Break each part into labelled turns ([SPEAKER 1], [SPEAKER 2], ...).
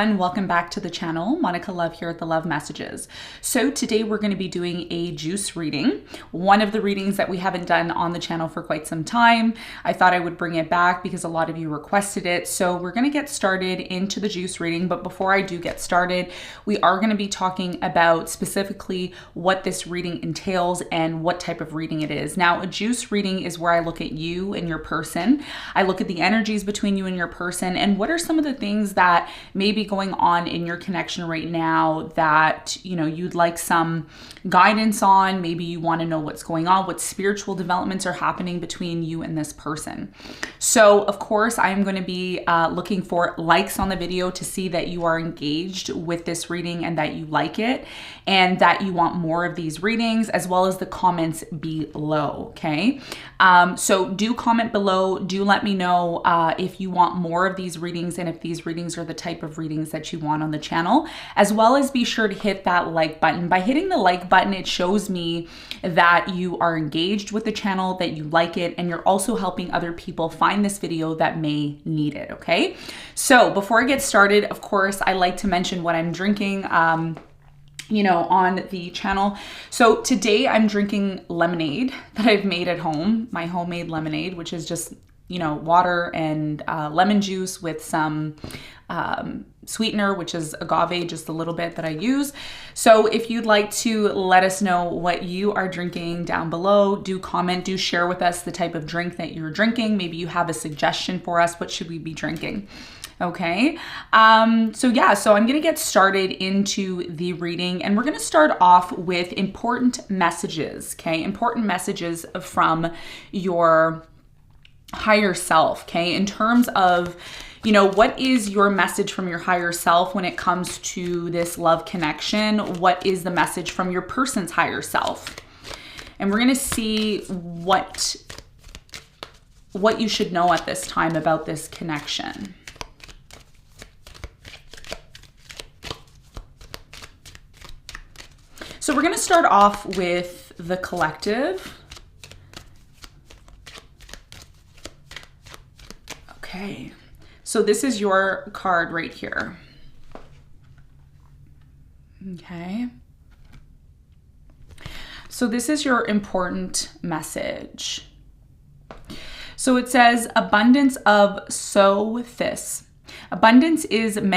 [SPEAKER 1] And welcome back to the channel. Monica Love here at the Love Messages. So today we're going to be doing a juice reading, one of the readings that we haven't done on the channel for quite some time. I thought I would bring it back because a lot of you requested it. So we're going to get started into the juice reading. But before I do get started, we are going to be talking about specifically what this reading entails and what type of reading it is. Now, a juice reading is where I look at you and your person. I look at the energies between you and your person and what are some of the things that maybe going on in your connection right now that, you know, you'd like some guidance on. Maybe you want to know what's going on, what spiritual developments are happening between you and this person. So, of course, I'm going to be looking for likes on the video to see that you are engaged with this reading and that you like it and that you want more of these readings, as well as the comments below, okay? So do comment below. Do let me know if you want more of these readings and if these readings are the type of readings that you want on the channel, as well as be sure to hit that like button. By hitting the like button, it shows me that you are engaged with the channel, that you like it, and you're also helping other people find this video that may need it, okay? So before I get started, of course, I like to mention what I'm drinking, you know, on the channel. So today I'm drinking lemonade that I've made at home, my homemade lemonade, which is just, you know, water and lemon juice with some sweetener, which is agave, just a little bit that I use. So if you'd like to let us know what you are drinking down below, do comment, do share with us the type of drink that you're drinking. Maybe you have a suggestion for us. What should we be drinking? Okay. So I'm going to get started into the reading, and we're going to start off with important messages. Okay. Important messages from your higher self. Okay. In terms of, you know, what is your message from your higher self when it comes to this love connection? What is the message from your person's higher self? And we're going to see what you should know at this time about this connection. So we're going to start off with the collective. Okay. So this is your card right here. Okay. So this is your important message. So it says abundance of this. Abundance in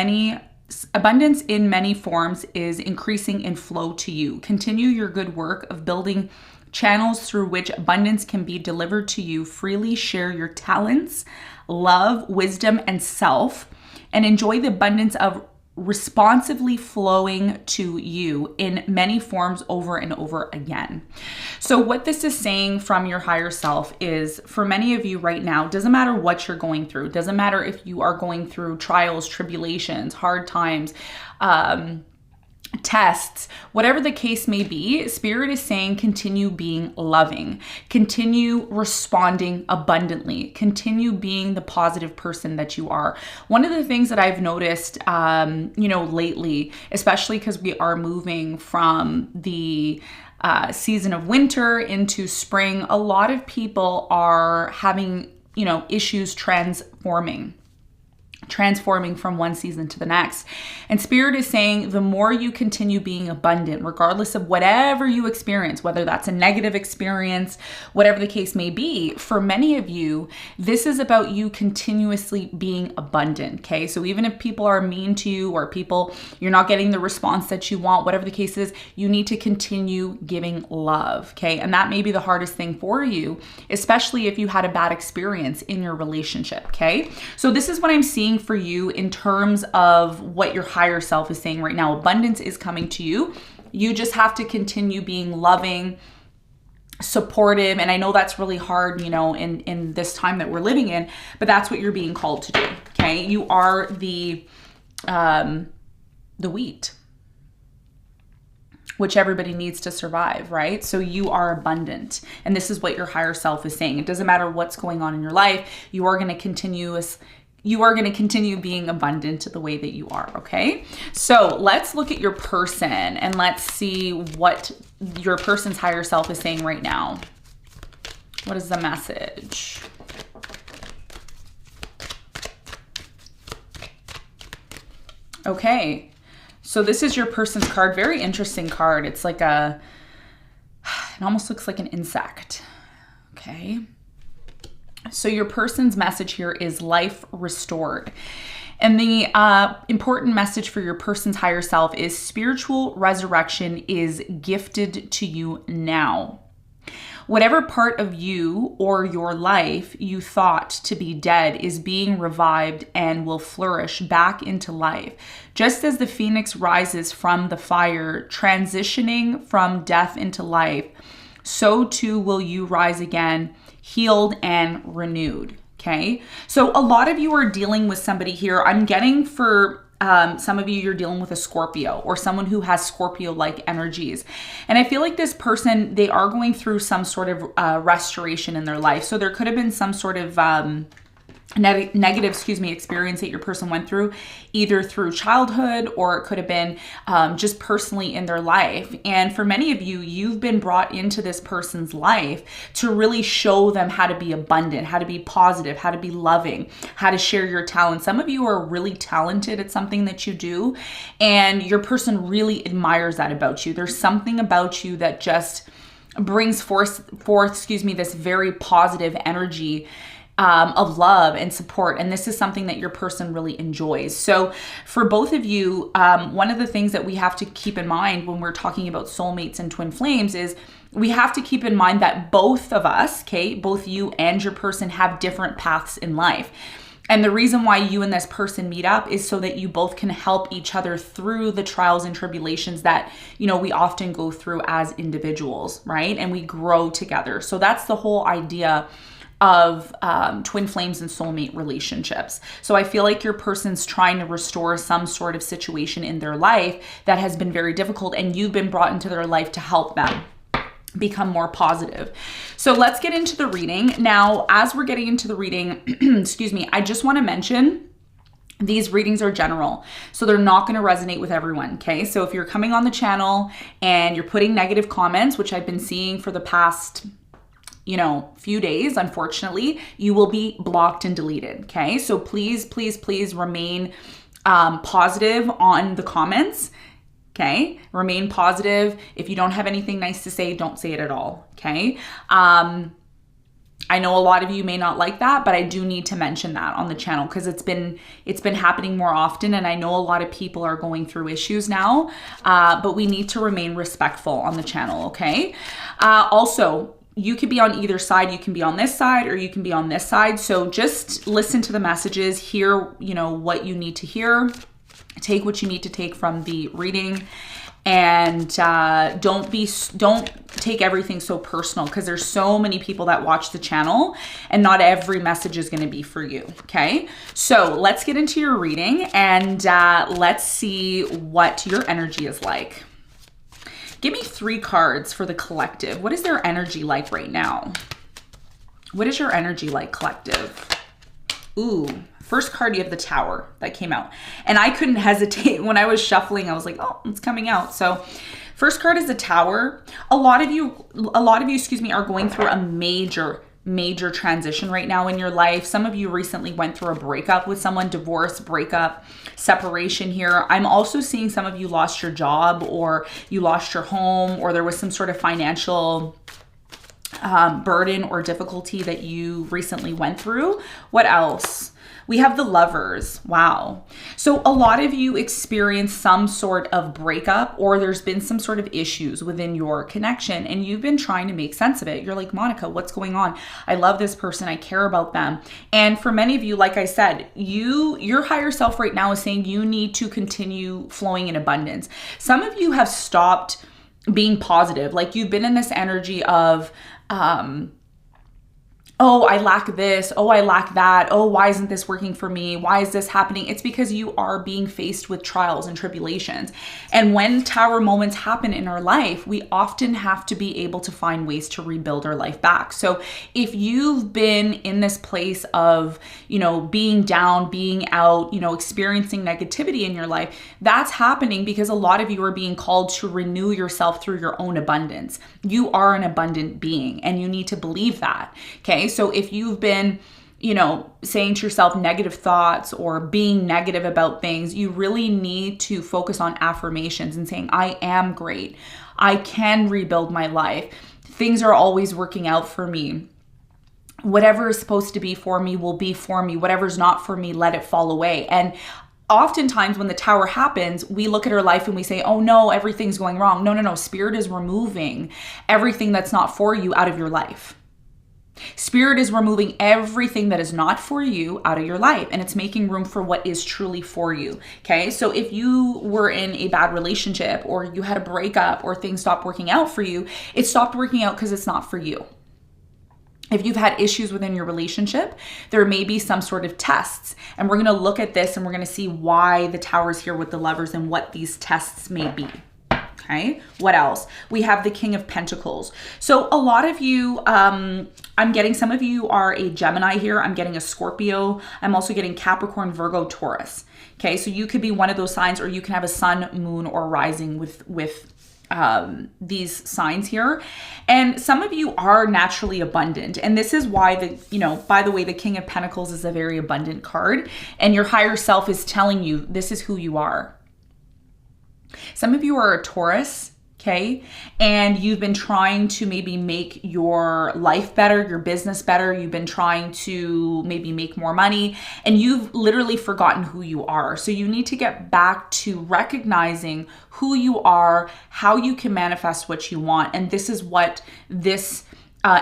[SPEAKER 1] many forms is increasing in flow to you. Continue your good work of building channels through which abundance can be delivered to you. Freely share your talents, love, wisdom, and self, and enjoy the abundance of responsively flowing to you in many forms over and over again. So what this is saying from your higher self is, for many of you right now, doesn't matter what you're going through, doesn't matter if you are going through trials, tribulations, hard times, tests, whatever the case may be, Spirit is saying continue being loving, continue responding abundantly, continue being the positive person that you are. One of the things that I've noticed, you know, lately, especially because we are moving from the season of winter into spring, a lot of people are having, you know, issues transforming from one season to the next. And Spirit is saying the more you continue being abundant, regardless of whatever you experience, whether that's a negative experience, whatever the case may be, for many of you, this is about you continuously being abundant, okay? So even if people are mean to you or you're not getting the response that you want, whatever the case is, you need to continue giving love, okay? And that may be the hardest thing for you, especially if you had a bad experience in your relationship, okay? So this is what I'm seeing for you in terms of what your higher self is saying right now. Abundance is coming to you. You just have to continue being loving, supportive. And I know that's really hard, you know, in this time that we're living in, but that's what you're being called to do. Okay. You are the wheat, which everybody needs to survive, right? So you are abundant. And this is what your higher self is saying. It doesn't matter what's going on in your life. You are going to continue being abundant the way that you are, okay? So let's look at your person and let's see what your person's higher self is saying right now. What is the message? Okay. So this is your person's card. Very interesting card. It's like it almost looks like an insect. Okay. So your person's message here is life restored. And the important message for your person's higher self is spiritual resurrection is gifted to you now. Whatever part of you or your life you thought to be dead is being revived and will flourish back into life. Just as the phoenix rises from the fire, transitioning from death into life, so too will you rise again, healed and renewed. Okay. So a lot of you are dealing with somebody here. I'm getting for some of you, you're dealing with a Scorpio or someone who has Scorpio-like energies. And I feel like this person, they are going through some sort of restoration in their life. So there could have been some sort of negative experience that your person went through, either through childhood or it could have been just personally in their life. And for many of you, you've been brought into this person's life to really show them how to be abundant, how to be positive, how to be loving, how to share your talent. Some of you are really talented at something that you do, and your person really admires that about you. There's something about you that just brings forth this very positive energy of love and support. And this is something that your person really enjoys. So for both of you, one of the things that we have to keep in mind when we're talking about soulmates and twin flames is we have to keep in mind that both of us, okay, both you and your person have different paths in life. And the reason why you and this person meet up is so that you both can help each other through the trials and tribulations that, we often go through as individuals, right? And we grow together. So that's the whole idea of twin flames and soulmate relationships. So I feel like your person's trying to restore some sort of situation in their life that has been very difficult, and you've been brought into their life to help them become more positive. So let's get into the reading. Now, as we're getting into the reading, I just want to mention these readings are general, so they're not going to resonate with everyone, okay? So if you're coming on the channel and you're putting negative comments, which I've been seeing for the past few days, unfortunately, you will be blocked and deleted. Okay. So please, please, please remain positive on the comments. Okay. Remain positive. If you don't have anything nice to say, don't say it at all. Okay. I know a lot of you may not like that, but I do need to mention that on the channel because it's been happening more often. And I know a lot of people are going through issues now, but we need to remain respectful on the channel. Okay. Also, you could be on either side. You can be on this side or you can be on this side. So just listen to the messages, hear, what you need to hear, take what you need to take from the reading, and don't take everything so personal because there's so many people that watch the channel and not every message is going to be for you. Okay. So let's get into your reading and let's see what your energy is like. Give me 3 cards for the collective. What is their energy like right now? What is your energy like, collective? Ooh, first card, you have the Tower that came out. And I couldn't hesitate. When I was shuffling, I was like, oh, it's coming out. So first card is the Tower. A lot of you, are going through a major transition right now in your life. Some of you recently went through a breakup with someone, divorce, breakup, separation here. I'm also seeing some of you lost your job or you lost your home or there was some sort of financial burden or difficulty that you recently went through. What else? We have the Lovers. Wow. So a lot of you experience some sort of breakup or there's been some sort of issues within your connection and you've been trying to make sense of it. You're like, Monica, what's going on? I love this person. I care about them. And for many of you, like I said, your higher self right now is saying you need to continue flowing in abundance. Some of you have stopped being positive. Like you've been in this energy of, oh, I lack this. Oh, I lack that. Oh, why isn't this working for me? Why is this happening? It's because you are being faced with trials and tribulations. And when Tower moments happen in our life, we often have to be able to find ways to rebuild our life back. So if you've been in this place of, being down, being out, experiencing negativity in your life, that's happening because a lot of you are being called to renew yourself through your own abundance. You are an abundant being and you need to believe that. Okay. So if you've been you know, saying to yourself negative thoughts or being negative about things. You really need to focus on affirmations and saying, I am great. I can rebuild my life. Things are always working out for me. Whatever is supposed to be for me will be for me. Whatever's not for me, let it fall away. And oftentimes when the tower happens, we look at our life and we say, oh no, everything's going wrong. No, no, no. Spirit is removing everything that's not for you out of your life. Spirit is removing everything that is not for you out of your life, and it's making room for what is truly for you. Okay. So if you were in a bad relationship or you had a breakup or things stopped working out for you, it stopped working out because it's not for you. If you've had issues within your relationship, there may be some sort of tests, and we're going to look at this and we're going to see why the tower is here with the Lovers and what these tests may be. Okay, what else? We have the King of Pentacles. So a lot of you, I'm getting, some of you are a Gemini here. I'm getting a Scorpio. I'm also getting Capricorn, Virgo, Taurus. Okay, so you could be one of those signs, or you can have a sun, moon, or rising with these signs here. And some of you are naturally abundant. And this is why by the way, the King of Pentacles is a very abundant card, and your higher self is telling you this is who you are. Some of you are a Taurus, okay? And you've been trying to maybe make your life better, your business better. You've been trying to maybe make more money, and you've literally forgotten who you are. So you need to get back to recognizing who you are, how you can manifest what you want. And this is what this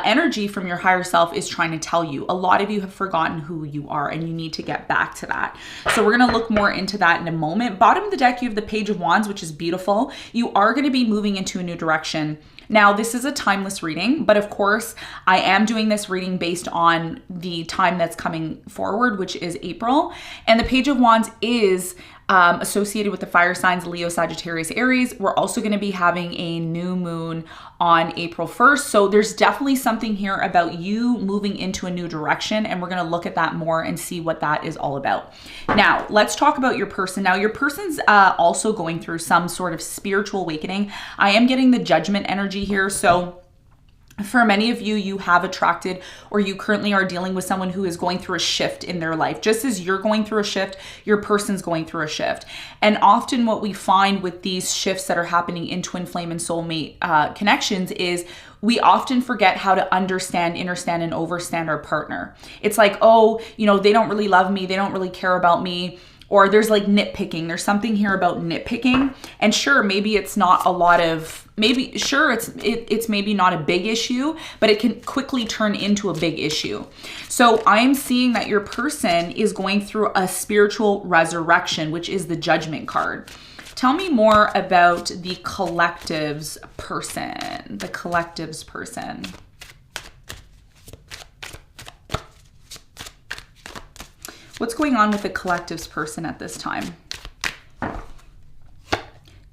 [SPEAKER 1] energy from your higher self is trying to tell you. A lot of you have forgotten who you are, and you need to get back to that. So we're going to look more into that in a moment. Bottom of the deck, you have the Page of Wands, which is beautiful. You are going to be moving into a new direction. Now, this is a timeless reading, but of course, I am doing this reading based on the time that's coming forward, which is April. And the Page of Wands is associated with the fire signs Leo, Sagittarius, Aries. We're also going to be having a new moon on April 1st. So there's definitely something here about you moving into a new direction, and we're going to look at that more and see what that is all about. Now, let's talk about your person. Now, your person's also going through some sort of spiritual awakening. I am getting the Judgment energy here. So for many of you, you have attracted, or you currently are dealing with someone who is going through a shift in their life. Just as you're going through a shift, your person's going through a shift. And often what we find with these shifts that are happening in twin flame and soulmate connections is we often forget how to understand, understand, and overstand our partner. It's like, oh, they don't really love me. They don't really care about me. Or there's like nitpicking. There's something here about nitpicking. And sure, maybe it's not a lot of, it's maybe not a big issue, but it can quickly turn into a big issue. So I'm seeing that your person is going through a spiritual resurrection, which is the Judgment card. Tell me more about the collective's person. The collective's person. What's going on with the collective's person at this time?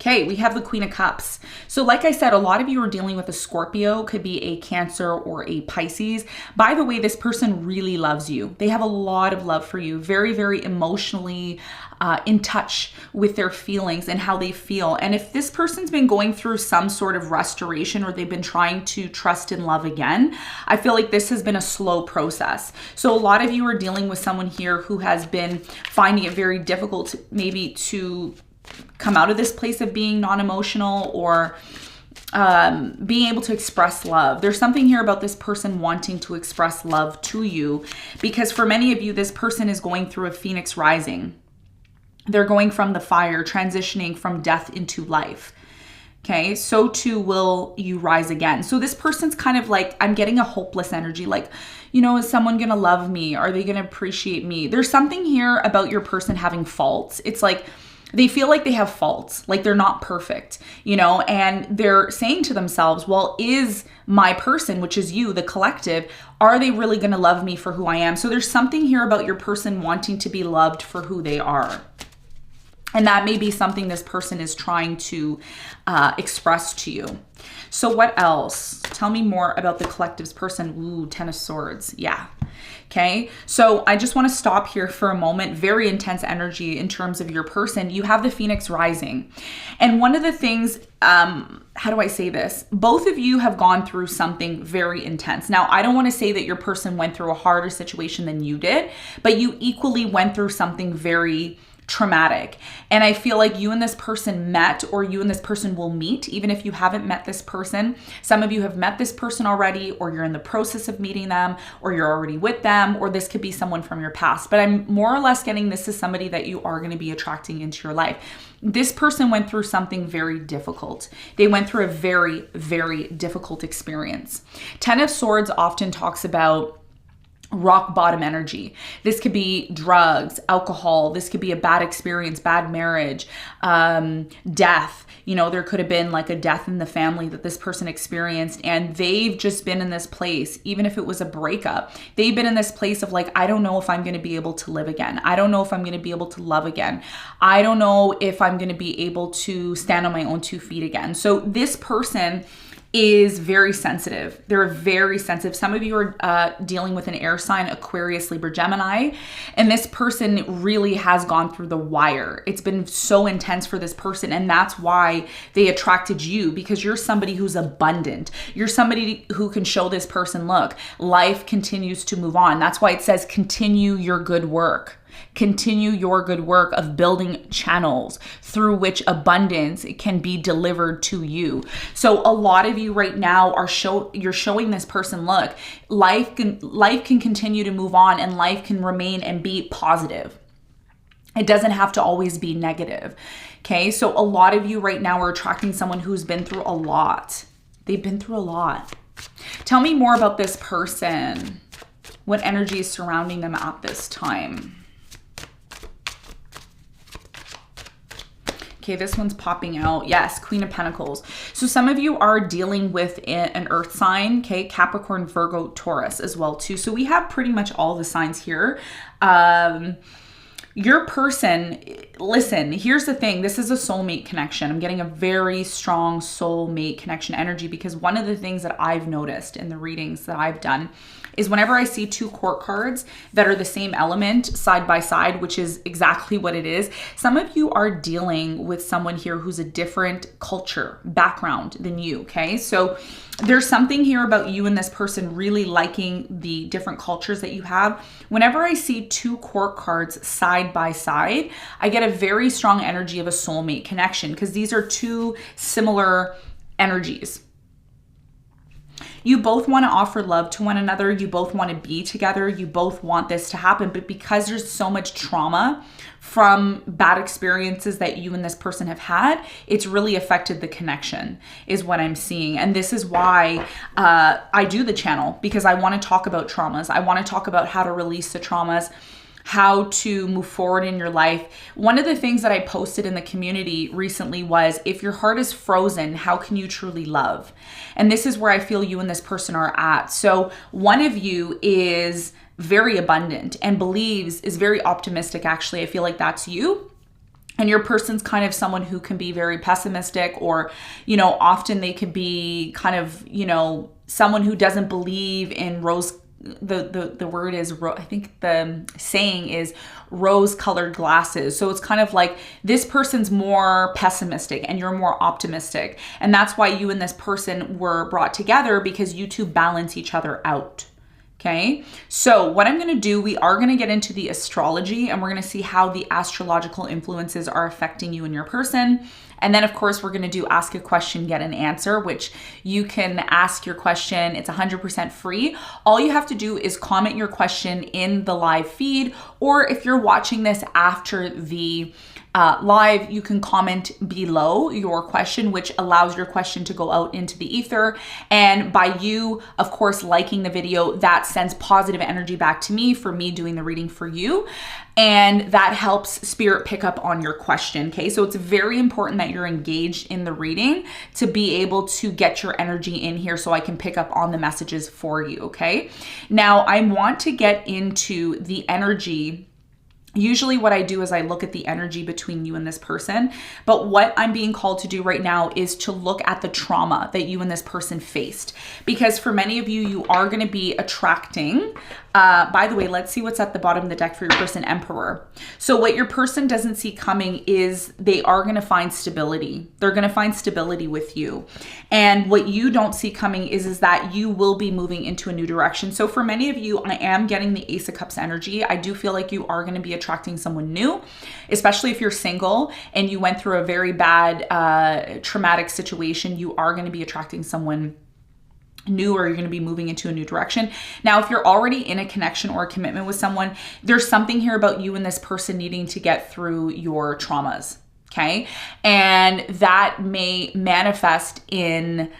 [SPEAKER 1] Okay, we have the Queen of Cups. So like I said, a lot of you are dealing with a Scorpio, could be a Cancer or a Pisces. By the way, this person really loves you. They have a lot of love for you, very, very emotionally in touch with their feelings and how they feel. And if this person's been going through some sort of restoration, or they've been trying to trust and love again, I feel like this has been a slow process. So a lot of you are dealing with someone here who has been finding it very difficult maybe to come out of this place of being non-emotional, or being able to express love. There's something here about this person wanting to express love to you, because for many of you, this person is going through a phoenix rising. They're going from the fire, transitioning from death into life. Okay, so too will you rise again. So this person's kind of like, I'm getting a hopeless energy, like, is someone gonna love me? Are they gonna appreciate me? There's something here about your person having faults. It's like, they feel like they have faults, like they're not perfect, and they're saying to themselves, well, is my person, which is you, the collective, are they really going to love me for who I am? So there's something here about your person wanting to be loved for who they are. And that may be something this person is trying to express to you. So what else? Tell me more about the collective's person. Ooh, Ten of Swords. Yeah. Okay, so I just want to stop here for a moment. Very intense energy in terms of your person. You have the Phoenix rising. And one of the things, how do I say this? Both of you have gone through something very intense. Now, I don't want to say that your person went through a harder situation than you did, but you equally went through something very traumatic. And I feel like you and this person met, or you and this person will meet, even if you haven't met this person. Some of you have met this person already, or you're in the process of meeting them, or you're already with them, or this could be someone from your past. But I'm more or less getting this is somebody that you are going to be attracting into your life. This person went through something very difficult. They went through a very, very difficult experience. 10 of Swords often talks about rock bottom energy. This could be drugs, alcohol. This could be a bad experience, bad marriage, death. You know, there could have been like a death in the family that this person experienced, and they've just been in this place, even if it was a breakup, they've been in this place of like, I don't know if I'm going to be able to live again. I don't know if I'm going to be able to love again. I don't know if I'm going to be able to stand on my own 2 feet again. So this person is very sensitive. They're very sensitive. Some of you are dealing with an air sign, Aquarius, Libra, Gemini, and this person really has gone through the wire. It's been so intense for this person, and that's why they attracted you, because you're somebody who's abundant. You're somebody who can show this person, look, life continues to move on. That's why it says continue your good work. Continue your good work of building channels through which abundance can be delivered to you. So a lot of you right now are you're showing this person, look, life can continue to move on, and life can remain and be positive. It doesn't have to always be negative. Okay, so a lot of you right now are attracting someone who's been through a lot. They've been through a lot. Tell me more about this person. What energy is surrounding them at this time? Okay, this one's popping out. Yes, Queen of Pentacles. So some of you are dealing with an earth sign, okay? Capricorn, Virgo, Taurus as well too. So we have pretty much all the signs here. Your person, listen, here's the thing. This is a soulmate connection. I'm getting a very strong soulmate connection energy, because one of the things that I've noticed in the readings that I've done is whenever I see 2 court cards that are the same element side by side, which is exactly what it is, some of you are dealing with someone here who's a different culture, background than you, okay? So there's something here about you and this person really liking the different cultures that you have. Whenever I see 2 court cards side by side, I get a very strong energy of a soulmate connection, because these are 2 similar energies. You both want to offer love to one another. You both want to be together. You both want this to happen. But because there's so much trauma from bad experiences that you and this person have had, it's really affected the connection, is what I'm seeing. And this is why I do the channel, because I want to talk about traumas. I want to talk about how to release the traumas, how to move forward in your life. One of the things that I posted in the community recently was, if your heart is frozen, how can you truly love? And this is where I feel you and this person are at. So one of you is very abundant and is very optimistic. Actually, I feel like that's you. And your person's kind of someone who can be very pessimistic, or, you know, often they could be kind of, you know, someone who doesn't believe in the word is, I think the saying is rose-colored glasses. So it's kind of like this person's more pessimistic and you're more optimistic. And that's why you and this person were brought together, because you two balance each other out. Okay, so what I'm going to do, we are going to get into the astrology, and we're going to see how the astrological influences are affecting you and your person. And then, of course, we're going to do ask a question, get an answer, which you can ask your question. It's 100% free. All you have to do is comment your question in the live feed, or if you're watching this after the live, you can comment below your question, which allows your question to go out into the ether. And by you, of course, liking the video, that sends positive energy back to me for me doing the reading for you. And that helps spirit pick up on your question. Okay, so it's very important that you're engaged in the reading to be able to get your energy in here so I can pick up on the messages for you. Okay, now I want to get into the energy. Usually what I do is I look at the energy between you and this person, but what I'm being called to do right now is to look at the trauma that you and this person faced. Because for many of you, you are going to be attracting By the way, let's see what's at the bottom of the deck for your person, Emperor. So what your person doesn't see coming is they are going to find stability. They're going to find stability with you. And what you don't see coming is that you will be moving into a new direction. So for many of you, I am getting the Ace of Cups energy. I do feel like you are going to be attracting someone new, especially if you're single and you went through a very bad traumatic situation. You are going to be attracting someone new, or you're going to be moving into a new direction. Now, if you're already in a connection or a commitment with someone, there's something here about you and this person needing to get through your traumas. Okay. And that may manifest in,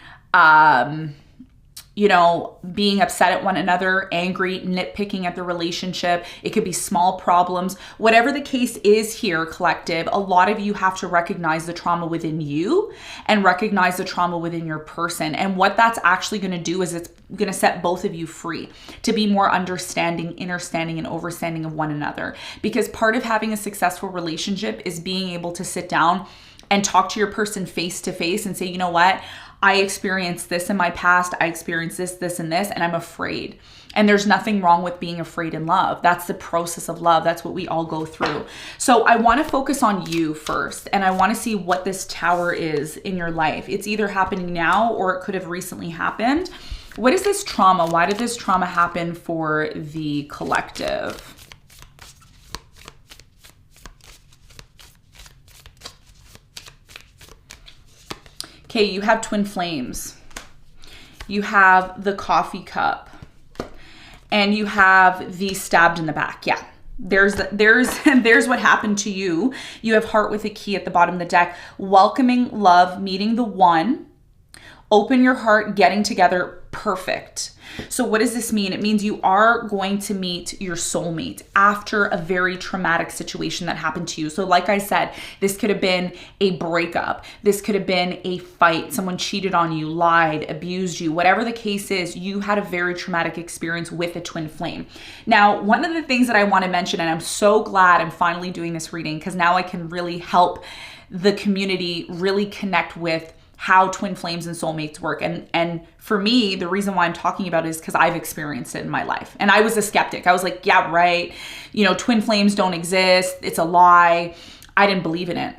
[SPEAKER 1] you know, being upset at one another, angry, nitpicking at the relationship. It could be small problems. Whatever the case is here, collective, a lot of you have to recognize the trauma within you and recognize the trauma within your person. And what that's actually going to do is it's going to set both of you free to be more understanding, understanding, and overstanding of one another. Because part of having a successful relationship is being able to sit down and talk to your person face to face and say, you know what? I experienced this in my past. I experienced this, this, and this, and I'm afraid. And there's nothing wrong with being afraid in love. That's the process of love. That's what we all go through. So I want to focus on you first, and I want to see what this Tower is in your life. It's either happening now or it could have recently happened. What is this trauma? Why did this trauma happen for the collective? Okay, you have twin flames. You have the coffee cup. And you have the stabbed in the back. Yeah, there's what happened to you. You have heart with a key at the bottom of the deck. Welcoming love, meeting the one. Open your heart, getting together, perfect. So what does this mean? It means you are going to meet your soulmate after a very traumatic situation that happened to you. So like I said, this could have been a breakup. This could have been a fight. Someone cheated on you, lied, abused you. Whatever the case is, you had a very traumatic experience with a twin flame. Now, one of the things that I want to mention, and I'm so glad I'm finally doing this reading because now I can really help the community really connect with how twin flames and soulmates work. And for me, the reason why I'm talking about it is because I've experienced it in my life. And I was a skeptic. I was like, yeah, right. You know, twin flames don't exist. It's a lie. I didn't believe in it.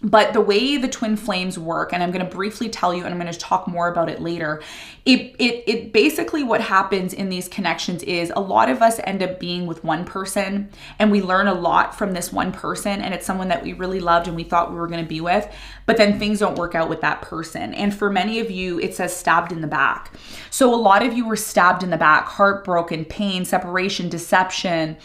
[SPEAKER 1] But the way the twin flames work, and I'm going to briefly tell you, and I'm going to talk more about it later, it basically what happens in these connections is a lot of us end up being with one person and we learn a lot from this one person, and it's someone that we really loved and we thought we were going to be with, but then things don't work out with that person. And for many of you, it says stabbed in the back. So a lot of you were stabbed in the back, heartbroken, pain, separation, deception.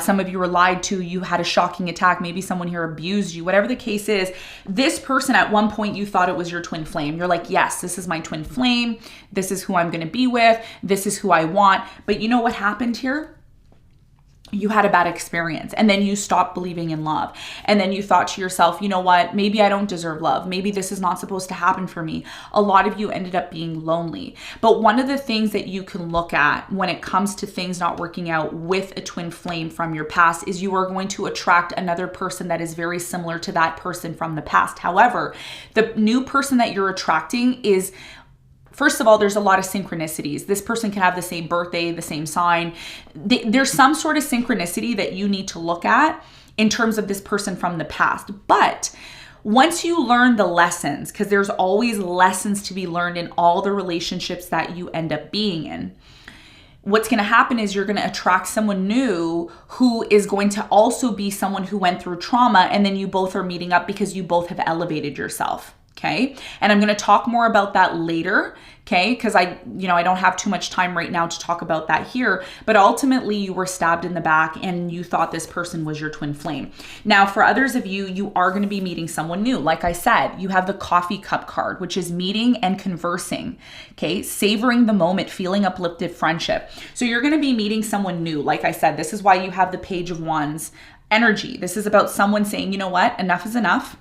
[SPEAKER 1] Some of you were lied to, you had a shocking attack, maybe someone here abused you, whatever the case is, this person at one point you thought it was your twin flame. You're like, yes, this is my twin flame. This is who I'm going to be with. This is who I want. But you know what happened here? You had a bad experience and then you stopped believing in love. And then you thought to yourself, you know what, maybe I don't deserve love. Maybe this is not supposed to happen for me. A lot of you ended up being lonely. But one of the things that you can look at when it comes to things not working out with a twin flame from your past is you are going to attract another person that is very similar to that person from the past. However, the new person that you're attracting is, first of all, there's a lot of synchronicities. This person can have the same birthday, the same sign. There's some sort of synchronicity that you need to look at in terms of this person from the past. But once you learn the lessons, because there's always lessons to be learned in all the relationships that you end up being in, what's going to happen is you're going to attract someone new who is going to also be someone who went through trauma, and then you both are meeting up because you both have elevated yourself. Okay. And I'm going to talk more about that later. Okay. Cause I don't have too much time right now to talk about that here, but ultimately you were stabbed in the back and you thought this person was your twin flame. Now, for others of you, you are going to be meeting someone new. Like I said, you have the coffee cup card, which is meeting and conversing. Okay. Savoring the moment, feeling uplifted friendship. So you're going to be meeting someone new. Like I said, this is why you have the Page of Wands energy. This is about someone saying, you know what, enough is enough.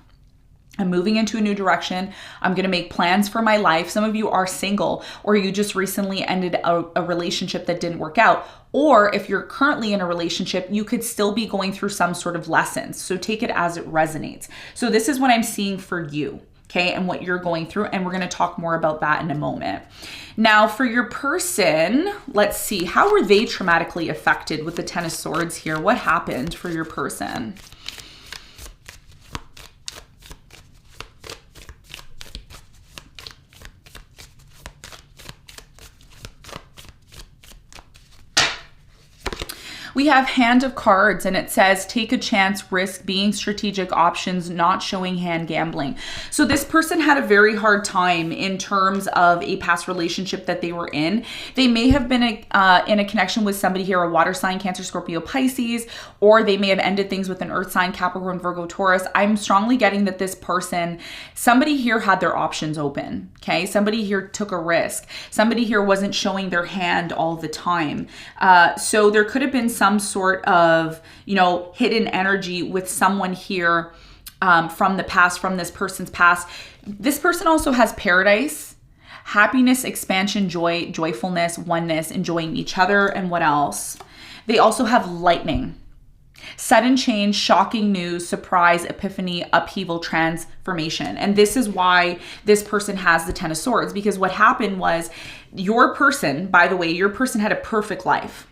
[SPEAKER 1] I'm moving into a new direction. I'm going to make plans for my life. Some of you are single, or you just recently ended a relationship that didn't work out. Or if you're currently in a relationship, you could still be going through some sort of lessons. So take it as it resonates. So this is what I'm seeing for you. okay, and what you're going through. And we're going to talk more about that in a moment. Now, for your person, let's see, how were they traumatically affected with the Ten of Swords here? What happened for your person? We have Hand of Cards, and it says, take a chance, risk, being strategic, options, not showing hand, gambling. So this person had a very hard time in terms of a past relationship that they were in. They may have been in a connection with somebody here, a water sign, Cancer, Scorpio, Pisces, or they may have ended things with an earth sign, Capricorn, Virgo, Taurus. I'm strongly getting that this person, somebody here had their options open, okay? Somebody here took a risk. Somebody here wasn't showing their hand all the time. So there could have been some sort of, you know, hidden energy with someone here from the past, from this person's past. This person also has paradise, happiness, expansion, joy, joyfulness, oneness, enjoying each other, and what else? They also have lightning, sudden change, shocking news, surprise, epiphany, upheaval, transformation. And this is why this person has the Ten of Swords, because what happened was your person, by the way, your person had a perfect life.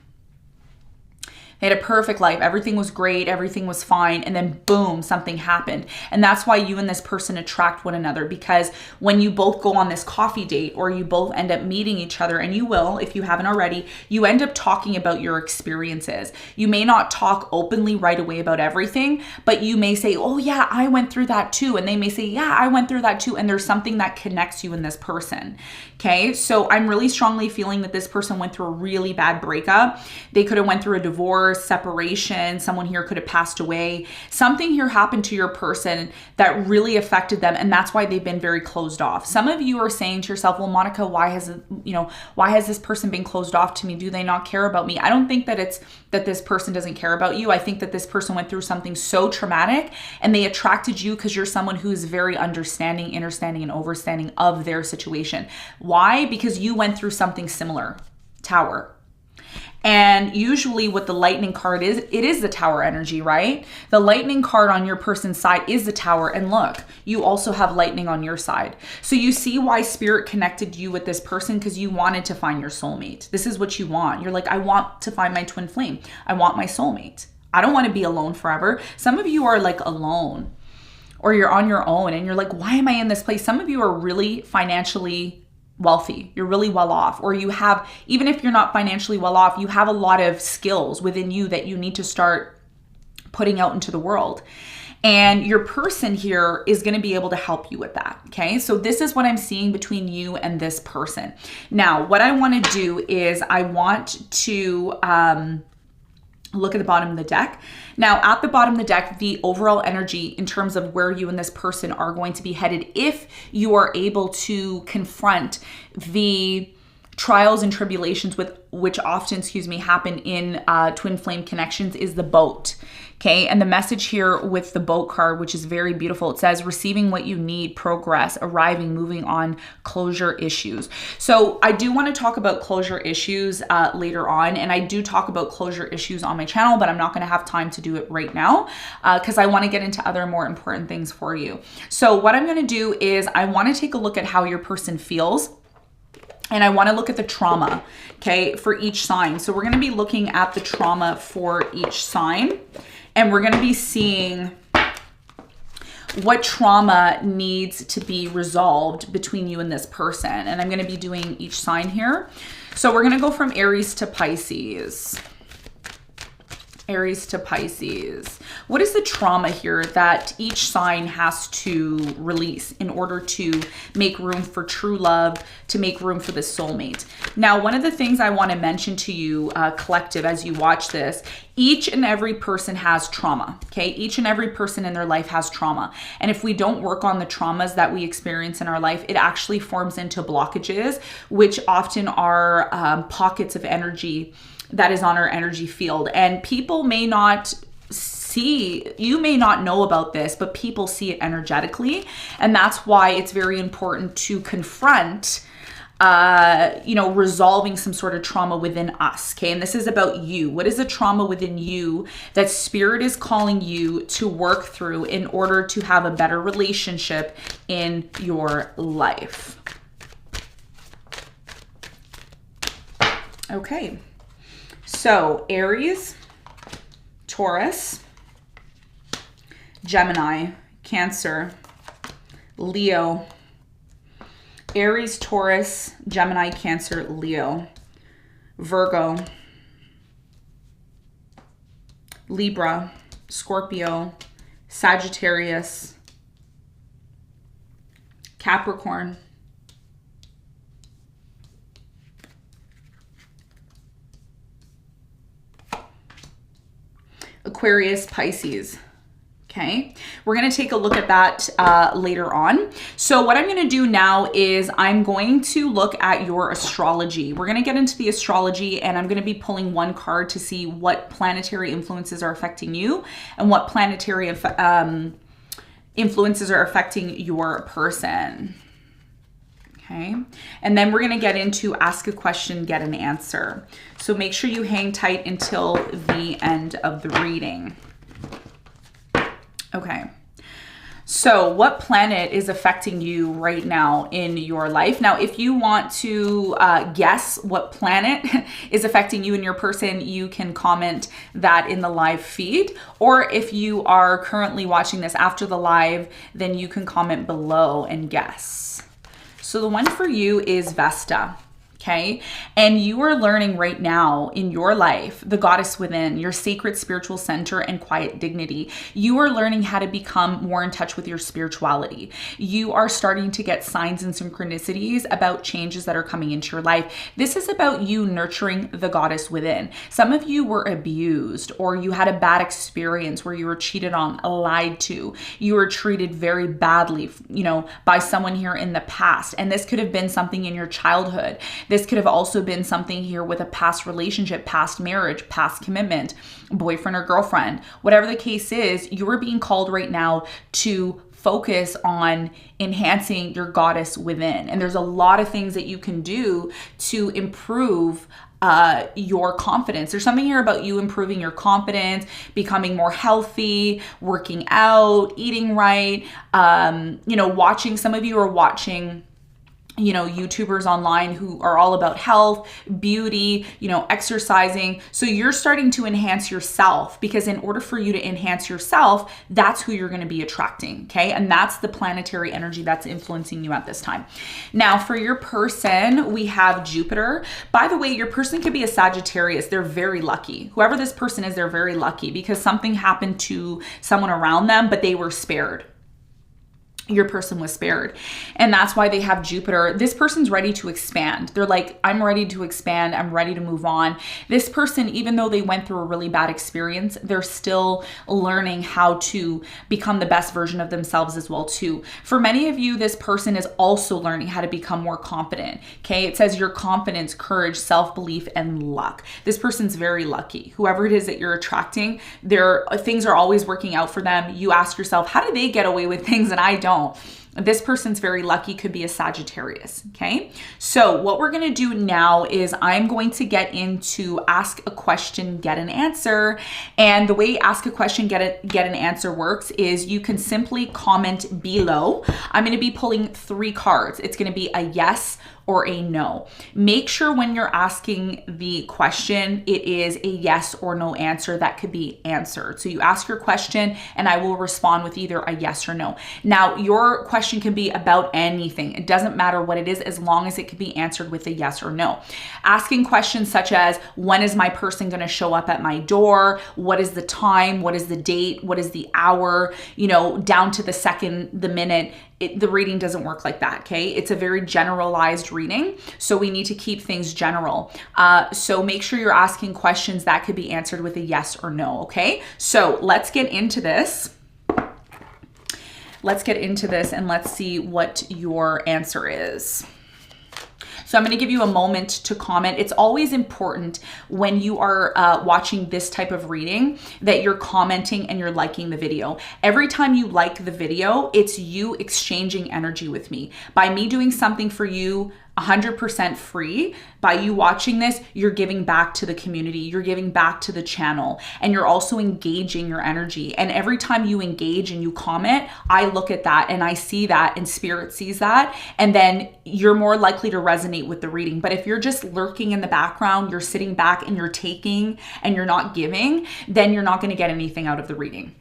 [SPEAKER 1] They had a perfect life. Everything was great. Everything was fine. And then boom, something happened. And that's why you and this person attract one another, because when you both go on this coffee date or you both end up meeting each other, and you will, if you haven't already, you end up talking about your experiences. You may not talk openly right away about everything, but you may say, oh yeah, I went through that too. And they may say, yeah, I went through that too. And there's something that connects you and this person. Okay. So I'm really strongly feeling that this person went through a really bad breakup. They could have went through a divorce, separation. Someone here could have passed away. Something here happened to your person that really affected them, and that's why they've been very closed off. Some of you are saying to yourself, well, Monica, why has this person been closed off to me? Do they not care about me? I don't think that it's that this person doesn't care about you. I think that this person went through something so traumatic and they attracted you because you're someone who's very understanding, understanding, and overstanding of their situation. Why? Because you went through something similar. Tower. And usually what the lightning card is, it is the Tower energy, right? The lightning card on your person's side is the Tower. And look, you also have lightning on your side. So you see why Spirit connected you with this person, because you wanted to find your soulmate. This is what you want. You're like, I want to find my twin flame. I want my soulmate. I don't want to be alone forever. Some of you are like alone, or you're on your own and you're like, why am I in this place? Some of you are really financially wealthy. You're really well off, or you have, even if you're not financially well off, you have a lot of skills within you that you need to start putting out into the world. And your person here is going to be able to help you with that. Okay. So this is what I'm seeing between you and this person. Now, what I want to do is I want to, look at the bottom of the deck. Now, at the bottom of the deck, the overall energy in terms of where you and this person are going to be headed, if you are able to confront the trials and tribulations with which often, happen in twin flame connections, is the boat. Okay. And the message here with the boat card, which is very beautiful, it says receiving what you need, progress, arriving, moving on, closure issues. So I do want to talk about closure issues later on. And I do talk about closure issues on my channel, but I'm not going to have time to do it right now because I want to get into other more important things for you. So what I'm going to do is I want to take a look at how your person feels. And I want to look at the trauma, okay, for each sign. So we're going to be looking at the trauma for each sign. And we're going to be seeing what trauma needs to be resolved between you and this person. And I'm going to be doing each sign here. So we're going to go from Aries to Pisces. Aries to Pisces. What is the trauma here that each sign has to release in order to make room for true love, to make room for the soulmate? Now, one of the things I want to mention to you, collective, as you watch this, each and every person has trauma, okay? Each and every person in their life has trauma. And if we don't work on the traumas that we experience in our life, it actually forms into blockages, which often are pockets of energy that is on our energy field. And people may not see, you may not know about this, but people see it energetically. And that's why it's very important to confront you know, resolving some sort of trauma within us, okay? And this is about you. What is a trauma within you that spirit is calling you to work through in order to have a better relationship in your life? Okay, so Aries, Taurus, Gemini, Cancer, Leo, Aries, Taurus, Gemini, Cancer, Leo, Virgo, Libra, Scorpio, Sagittarius, Capricorn, Aquarius, Pisces. Okay, we're going to take a look at that later on. So what I'm going to do now is I'm going to look at your astrology. We're going to get into the astrology, and I'm going to be pulling one card to see what planetary influences are affecting you and what planetary influences are affecting your person. Okay, and then we're going to get into ask a question, get an answer. So make sure you hang tight until the end of the reading. Okay, so what planet is affecting you right now in your life? Now, if you want to guess what planet is affecting you and your person, you can comment that in the live feed. Or if you are currently watching this after the live, then you can comment below and guess. So the one for you is Vesta. Okay, and you are learning right now in your life, the goddess within, your sacred spiritual center and quiet dignity. You are learning how to become more in touch with your spirituality. You are starting to get signs and synchronicities about changes that are coming into your life. This is about you nurturing the goddess within. Some of you were abused, or you had a bad experience where you were cheated on, lied to. You were treated very badly, you know, by someone here in the past. And this could have been something in your childhood. This could have also been something here with a past relationship, past marriage, past commitment, boyfriend or girlfriend. Whatever the case is, you are being called right now to focus on enhancing your goddess within. And there's a lot of things that you can do to improve your confidence. There's something here about you improving your confidence, becoming more healthy, working out, eating right, you know, watching. Some of you are watching, you know, YouTubers online who are all about health, beauty, you know, exercising. So you're starting to enhance yourself, because in order for you to enhance yourself, that's who you're going to be attracting. Okay. And that's the planetary energy that's influencing you at this time. Now for your person, we have Jupiter. By the way, your person could be a Sagittarius. They're very lucky. Whoever this person is, they're very lucky because something happened to someone around them, but they were spared. Your person was spared. And that's why they have Jupiter. This person's ready to expand. They're like, I'm ready to expand. I'm ready to move on. This person, even though they went through a really bad experience, they're still learning how to become the best version of themselves as well too. For many of you, this person is also learning how to become more confident. Okay. It says your confidence, courage, self-belief, and luck. This person's very lucky. Whoever it is that you're attracting, things are always working out for them. You ask yourself, how do they get away with things and I don't? This person's very lucky, could be a Sagittarius. Okay. So what we're going to do now is I'm going to get into ask a question, get an answer. And the way ask a question, get an answer works is you can simply comment below. I'm going to be pulling 3 cards. It's going to be a yes or a no. Make sure when you're asking the question, it is a yes or no answer that could be answered. So you ask your question and I will respond with either a yes or no. Now, your question can be about anything. It doesn't matter what it is, as long as it can be answered with a yes or no. Asking questions such as, when is my person going to show up at my door? What is the time? What is the date? What is the hour? You know, down to the second, the minute. The reading doesn't work like that, okay? It's a very generalized reading, so we need to keep things general. So make sure you're asking questions that could be answered with a yes or no, okay? So let's get into this. Let's get into this and let's see what your answer is. So I'm going to give you a moment to comment. It's always important when you are watching this type of reading that you're commenting and you're liking the video. Every time you like the video, it's you exchanging energy with me. By me doing something for you, 100% free. By you watching this, you're giving back to the community, you're giving back to the channel, and you're also engaging your energy. And every time you engage and you comment, I look at that and I see that, and spirit sees that, and then you're more likely to resonate with the reading. But if you're just lurking in the background, you're sitting back and you're taking and you're not giving, then you're not going to get anything out of the reading.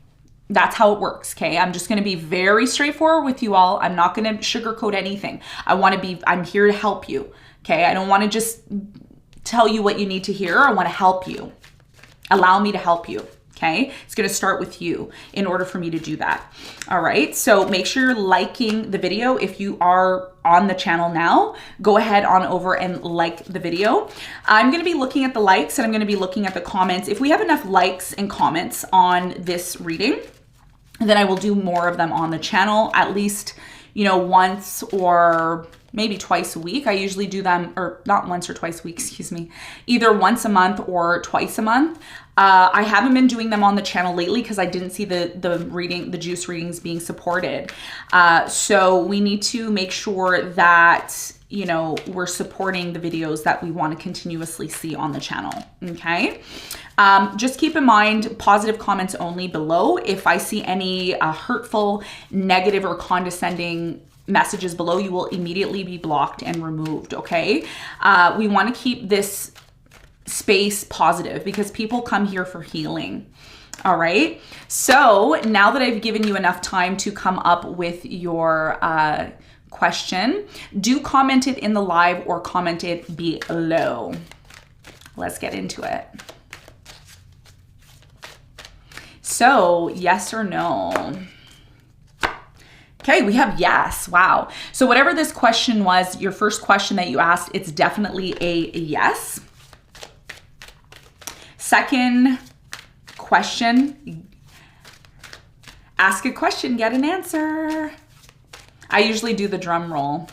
[SPEAKER 1] That's how it works, okay? I'm just going to be very straightforward with you all. I'm not going to sugarcoat anything. I'm here to help you, okay? I don't want to just tell you what you need to hear. I want to help you. Allow me to help you, okay? It's going to start with you in order for me to do that. All right, so make sure you're liking the video. If you are on the channel now, go ahead on over and like the video. I'm going to be looking at the likes and I'm going to be looking at the comments. If we have enough likes and comments on this reading, then I will do more of them on the channel, at least, you know, once or maybe twice a week. I usually do them, or not once or twice a week, excuse me, either once a month or twice a month. I haven't been doing them on the channel lately because I didn't see the juice readings being supported. So we need to make sure that, you know, we're supporting the videos that we want to continuously see on the channel, okay? Just keep in mind, positive comments only below. If I see any hurtful, negative, or condescending messages below, you will immediately be blocked and removed, okay? We want to keep this space positive because people come here for healing. All right. So now that I've given you enough time to come up with your question, do comment it in the live or comment it below. Let's get into it. So, yes or no? Okay, we have yes. Wow. So whatever this question was, your first question that you asked, it's definitely a yes. Second question, ask a question, get an answer. I usually do the drum roll.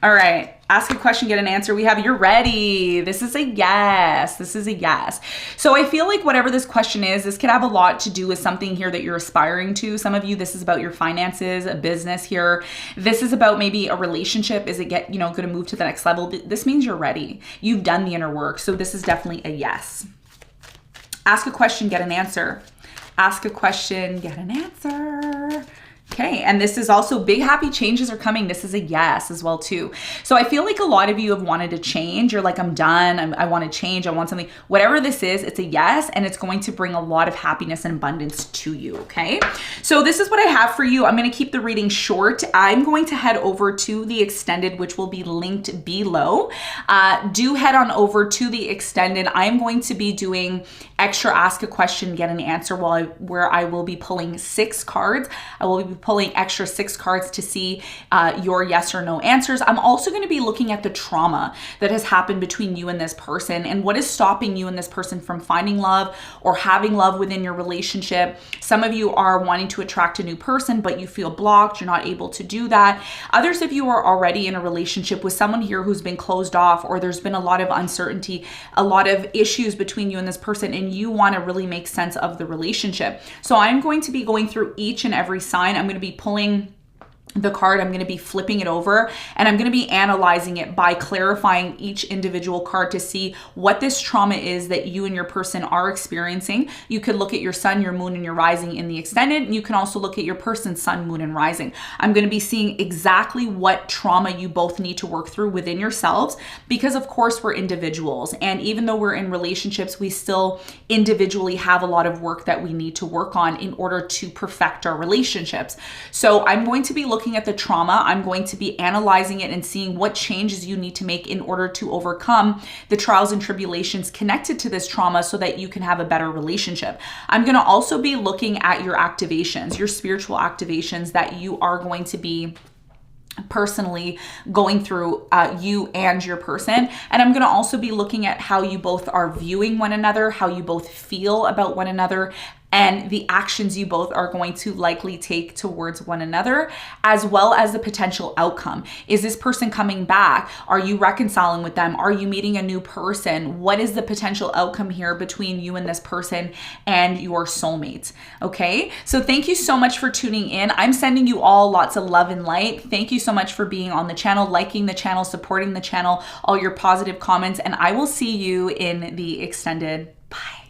[SPEAKER 1] All right, ask a question, get an answer. We have you're ready. This is a yes. This is a yes. So I feel like whatever this question is, this could have a lot to do with something here that you're aspiring to. Some of you, this is about your finances, a business here. This is about maybe a relationship. Is it going to move to the next level? This means you're ready. You've done the inner work. So this is definitely a yes. Ask a question, get an answer. Ask a question, get an answer. Okay, and this is also big happy changes are coming. This is a yes as well too. So I feel like a lot of you have wanted to change. You're like, I'm done. I want to change. I want something. Whatever this is, it's a yes, and it's going to bring a lot of happiness and abundance to you, okay? So this is what I have for you. I'm going to keep the reading short. I'm going to head over to the extended, which will be linked below. Do head on over to the extended. I'm going to be doing extra ask a question, get an answer where I will be pulling 6 cards. I will be pulling extra 6 cards to see your yes or no answers. I'm also going to be looking at the trauma that has happened between you and this person and what is stopping you and this person from finding love or having love within your relationship. Some of you are wanting to attract a new person, but you feel blocked. You're not able to do that. Others of you are already in a relationship with someone here who's been closed off, or there's been a lot of uncertainty, a lot of issues between you and this person, and you want to really make sense of the relationship. So I'm going to be going through each and every sign. I'm going to be pulling the card, I'm going to be flipping it over, and I'm going to be analyzing it by clarifying each individual card to see what this trauma is that you and your person are experiencing. You could look at your sun, your moon, and your rising in the extended, and you can also look at your person's sun, moon, and rising. I'm going to be seeing exactly what trauma you both need to work through within yourselves, because of course we're individuals, and even though we're in relationships, we still individually have a lot of work that we need to work on in order to perfect our relationships. So I'm going to be looking at the trauma. I'm going to be analyzing it and seeing what changes you need to make in order to overcome the trials and tribulations connected to this trauma so that you can have a better relationship. I'm going to also be looking at your activations, your spiritual activations that you are going to be personally going through, you and your person. And I'm going to also be looking at how you both are viewing one another, how you both feel about one another, and the actions you both are going to likely take towards one another, as well as the potential outcome. Is this person coming back? Are you reconciling with them? Are you meeting a new person? What is the potential outcome here between you and this person and your soulmate? Okay, so thank you so much for tuning in. I'm sending you all lots of love and light. Thank you so much for being on the channel, liking the channel, supporting the channel, all your positive comments, and I will see you in the extended. Bye.